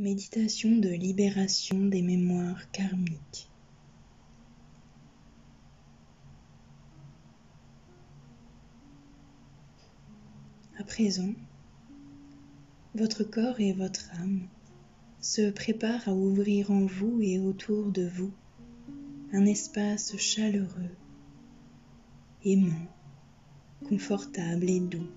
Méditation de libération des mémoires karmiques. À présent, votre corps et votre âme se préparent à ouvrir en vous et autour de vous un espace chaleureux, aimant, confortable et doux.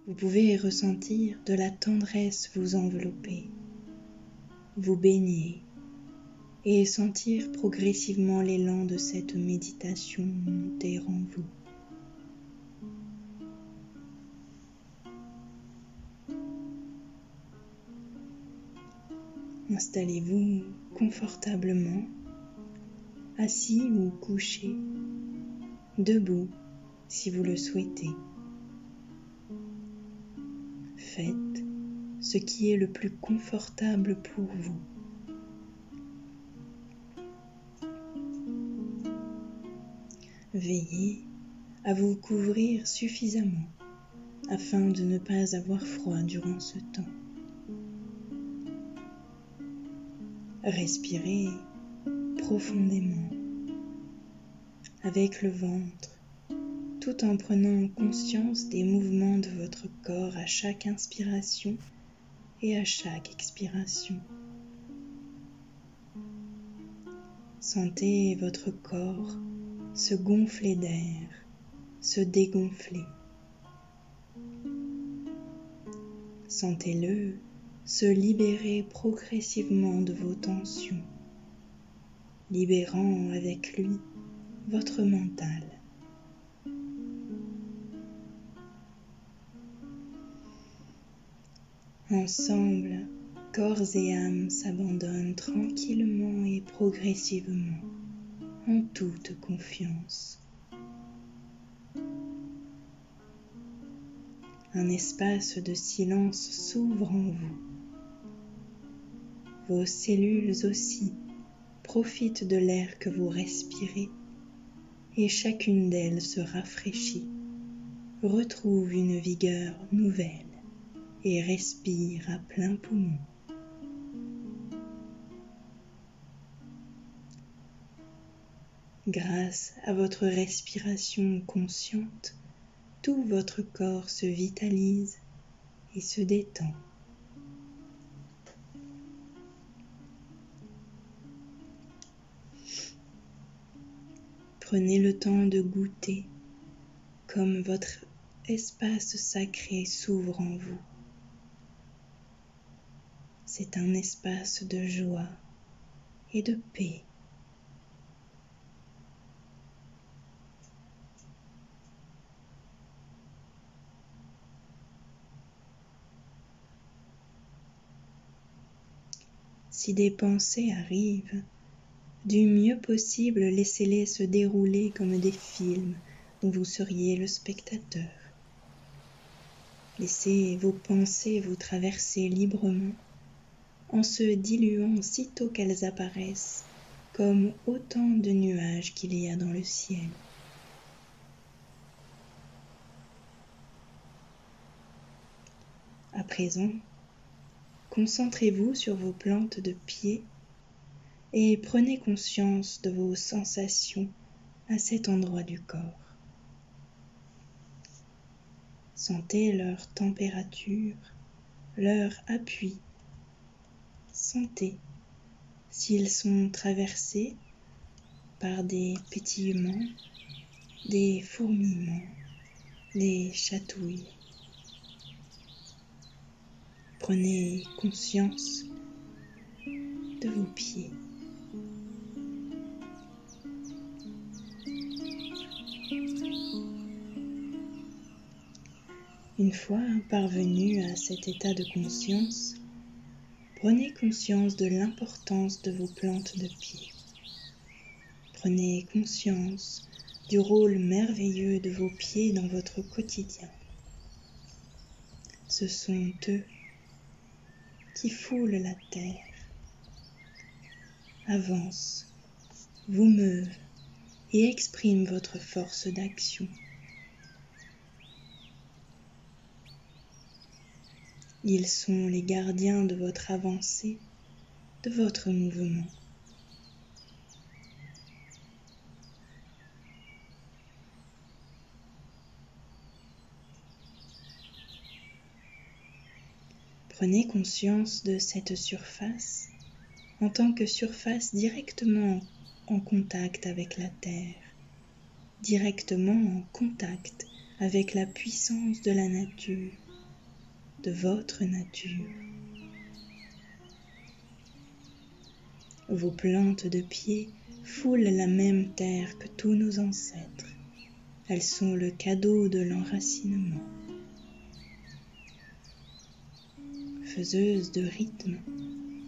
Vous pouvez ressentir de la tendresse vous envelopper, vous baigner et sentir progressivement l'élan de cette méditation monter en vous. Installez-vous confortablement, assis ou couché, debout si vous le souhaitez. Faites ce qui est le plus confortable pour vous. Veillez à vous couvrir suffisamment afin de ne pas avoir froid durant ce temps. Respirez profondément avec le ventre, tout en prenant conscience des mouvements de votre corps à chaque inspiration et à chaque expiration. Sentez votre corps se gonfler d'air, se dégonfler. Sentez-le se libérer progressivement de vos tensions, libérant avec lui votre mental. Ensemble, corps et âme s'abandonnent tranquillement et progressivement, en toute confiance. Un espace de silence s'ouvre en vous. Vos cellules aussi profitent de l'air que vous respirez et chacune d'elles se rafraîchit, retrouve une vigueur nouvelle et respire à plein poumon. Grâce à votre respiration consciente, tout votre corps se vitalise et se détend. Prenez le temps de goûter comme votre espace sacré s'ouvre en vous. C'est un espace de joie et de paix. Si des pensées arrivent, du mieux possible, laissez-les se dérouler comme des films dont vous seriez le spectateur. Laissez vos pensées vous traverser librement en se diluant sitôt qu'elles apparaissent comme autant de nuages qu'il y a dans le ciel. À présent, concentrez-vous sur vos plantes de pied et prenez conscience de vos sensations à cet endroit du corps. Sentez leur température, leur appui. Sentez s'ils sont traversés par des pétillements, des fourmillements, des chatouilles. Prenez conscience de vos pieds. Une fois parvenu à cet état de conscience, prenez conscience de l'importance de vos plantes de pied. Prenez conscience du rôle merveilleux de vos pieds dans votre quotidien. Ce sont eux qui foulent la terre, avancent, vous meuvent et expriment votre force d'action. Ils sont les gardiens de votre avancée, de votre mouvement. Prenez conscience de cette surface en tant que surface directement en contact avec la Terre, directement en contact avec la puissance de la nature, de votre nature. Vos plantes de pied foulent la même terre que tous nos ancêtres. Elles sont le cadeau de l'enracinement. Faiseuses de rythme,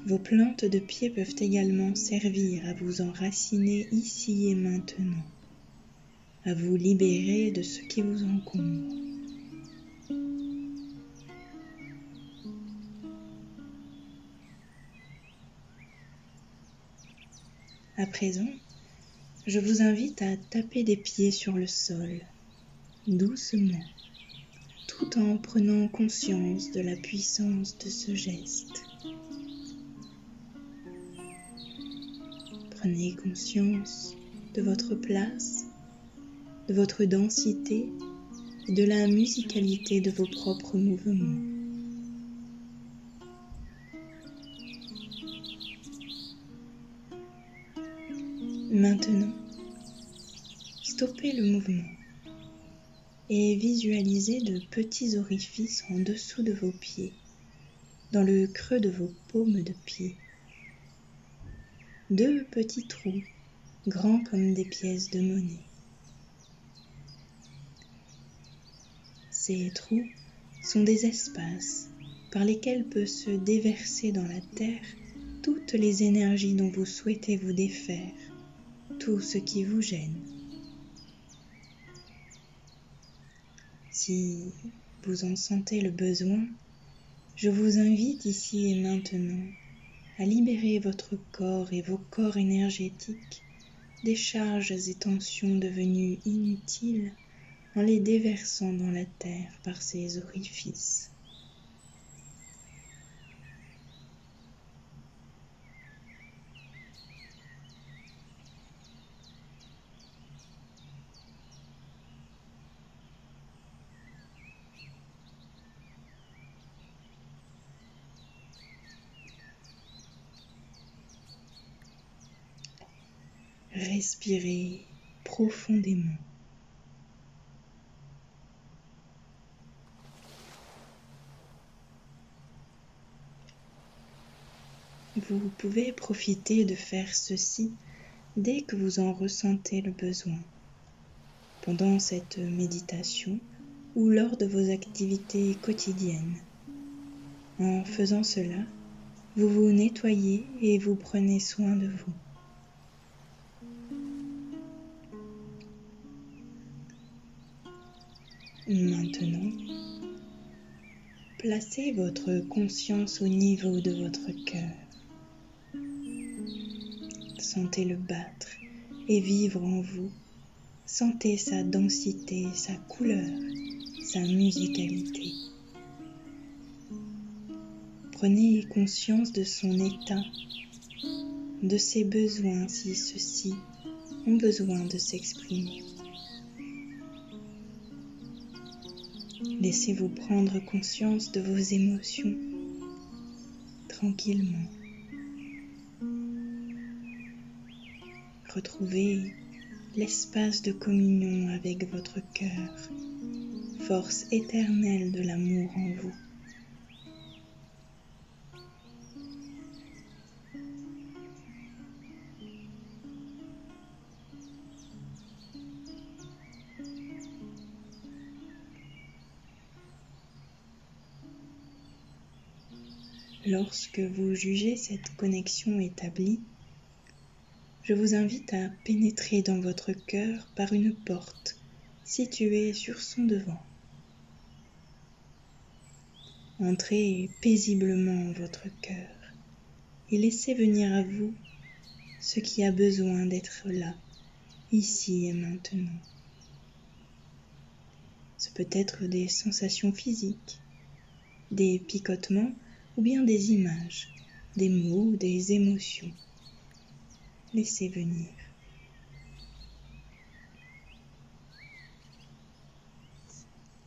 vos plantes de pied peuvent également servir à vous enraciner ici et maintenant, à vous libérer de ce qui vous encombre. À présent, je vous invite à taper des pieds sur le sol, doucement, tout en prenant conscience de la puissance de ce geste. Prenez conscience de votre place, de votre densité et de la musicalité de vos propres mouvements. Maintenant, stoppez le mouvement et visualisez de petits orifices en dessous de vos pieds, dans le creux de vos paumes de pied. 2 petits trous, grands comme des pièces de monnaie. Ces trous sont des espaces par lesquels peut se déverser dans la terre toutes les énergies dont vous souhaitez vous défaire, tout ce qui vous gêne. Si vous en sentez le besoin, je vous invite ici et maintenant à libérer votre corps et vos corps énergétiques des charges et tensions devenues inutiles en les déversant dans la terre par ces orifices. Respirez profondément. Vous pouvez profiter de faire ceci dès que vous en ressentez le besoin, pendant cette méditation ou lors de vos activités quotidiennes. En faisant cela, vous vous nettoyez et vous prenez soin de vous. Maintenant, placez votre conscience au niveau de votre cœur. Sentez-le battre et vivre en vous. Sentez sa densité, sa couleur, sa musicalité. Prenez conscience de son état, de ses besoins si ceux-ci ont besoin de s'exprimer. Laissez-vous prendre conscience de vos émotions tranquillement. Retrouvez l'espace de communion avec votre cœur, force éternelle de l'amour en vous. Lorsque vous jugez cette connexion établie, je vous invite à pénétrer dans votre cœur par une porte située sur son devant. Entrez paisiblement en votre cœur et laissez venir à vous ce qui a besoin d'être là, ici et maintenant. Ce peut être des sensations physiques, des picotements ou bien des images, des mots, des émotions. Laissez venir.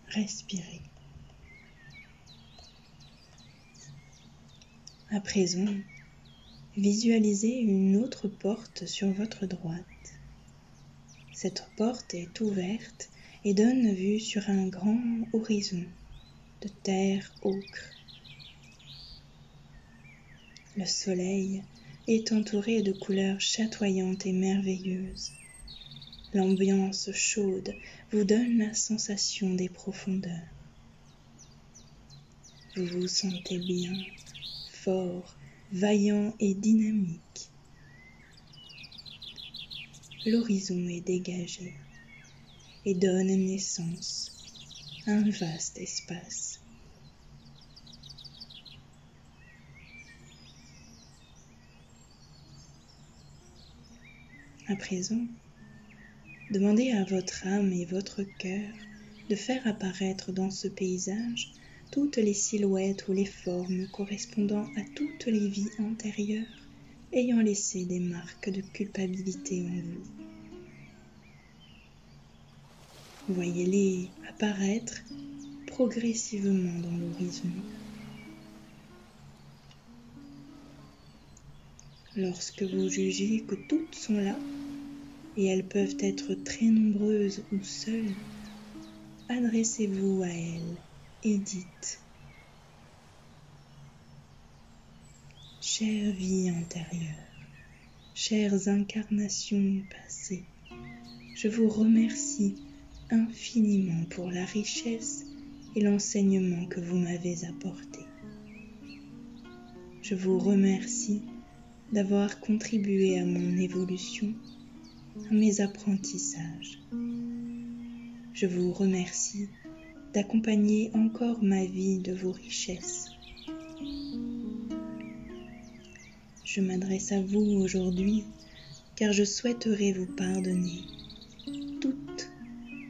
Respirez. À présent, visualisez une autre porte sur votre droite. Cette porte est ouverte et donne vue sur un grand horizon de terre ocre. Le soleil est entouré de couleurs chatoyantes et merveilleuses. L'ambiance chaude vous donne la sensation des profondeurs. Vous vous sentez bien, fort, vaillant et dynamique. L'horizon est dégagé et donne naissance à un vaste espace. À présent, demandez à votre âme et votre cœur de faire apparaître dans ce paysage toutes les silhouettes ou les formes correspondant à toutes les vies antérieures ayant laissé des marques de culpabilité en vous. Voyez-les apparaître progressivement dans l'horizon. Lorsque vous jugez que toutes sont là, et elles peuvent être très nombreuses ou seules, adressez-vous à elles et dites : chère vie antérieure, chères incarnations passées, je vous remercie infiniment pour la richesse et l'enseignement que vous m'avez apporté. Je vous remercie d'avoir contribué à mon évolution, à mes apprentissages. Je vous remercie d'accompagner encore ma vie de vos richesses. Je m'adresse à vous aujourd'hui car je souhaiterais vous pardonner tout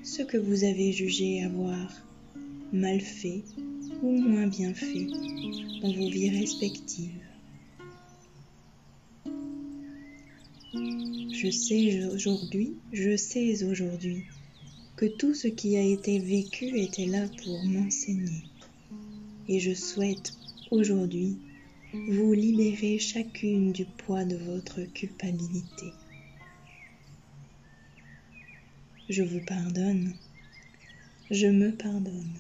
ce que vous avez jugé avoir mal fait ou moins bien fait dans vos vies respectives. Je sais aujourd'hui que tout ce qui a été vécu était là pour m'enseigner. Et je souhaite aujourd'hui vous libérer chacune du poids de votre culpabilité. Je vous pardonne, je me pardonne.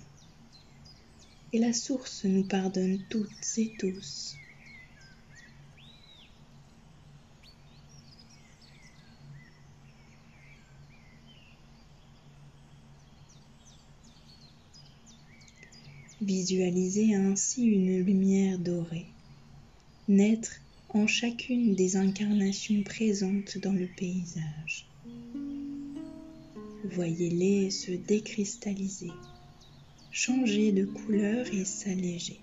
Et la source nous pardonne toutes et tous. Visualisez ainsi une lumière dorée naître en chacune des incarnations présentes dans le paysage. Voyez-les se décristalliser, changer de couleur et s'alléger.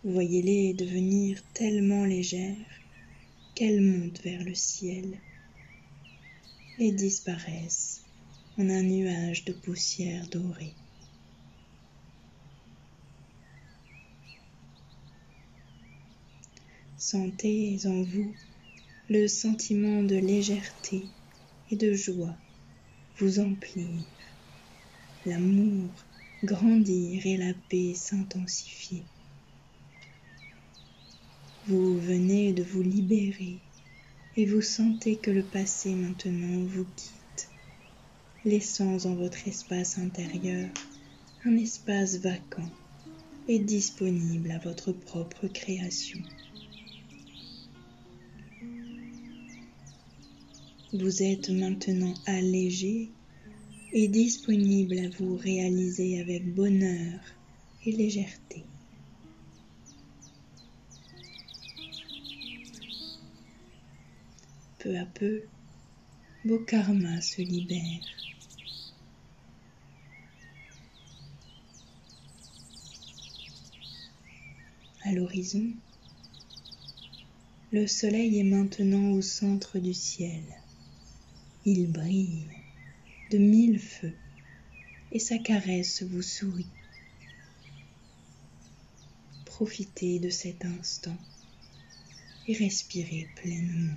Voyez-les devenir tellement légères qu'elles montent vers le ciel et disparaissent en un nuage de poussière dorée. Sentez en vous le sentiment de légèreté et de joie vous emplir, l'amour grandir et la paix s'intensifier. Vous venez de vous libérer et vous sentez que le passé maintenant vous quitte, laissant en votre espace intérieur un espace vacant et disponible à votre propre création. Vous êtes maintenant allégé et disponible à vous réaliser avec bonheur et légèreté. Peu à peu, vos karmas se libèrent. À l'horizon, le soleil est maintenant au centre du ciel. Il brille de 1000 feux et sa caresse vous sourit. profiter de cet instant et respirer pleinement.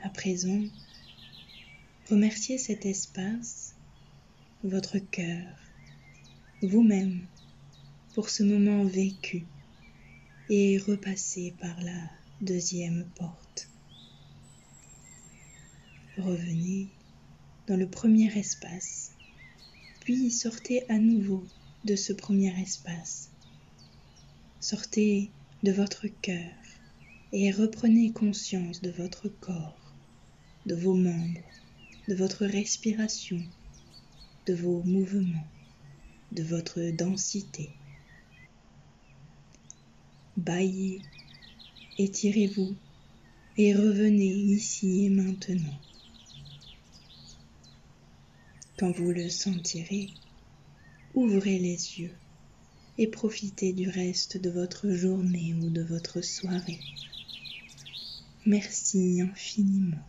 À présent, remerciez cet espace, votre cœur, vous-même, pour ce moment vécu et repassez par la deuxième porte. Revenez dans le premier espace, puis sortez à nouveau de ce premier espace. Sortez de votre cœur et reprenez conscience de votre corps, de vos membres, de votre respiration, de vos mouvements, de votre densité. Bâillez, étirez-vous et revenez ici et maintenant. Quand vous le sentirez, ouvrez les yeux et profitez du reste de votre journée ou de votre soirée. Merci infiniment.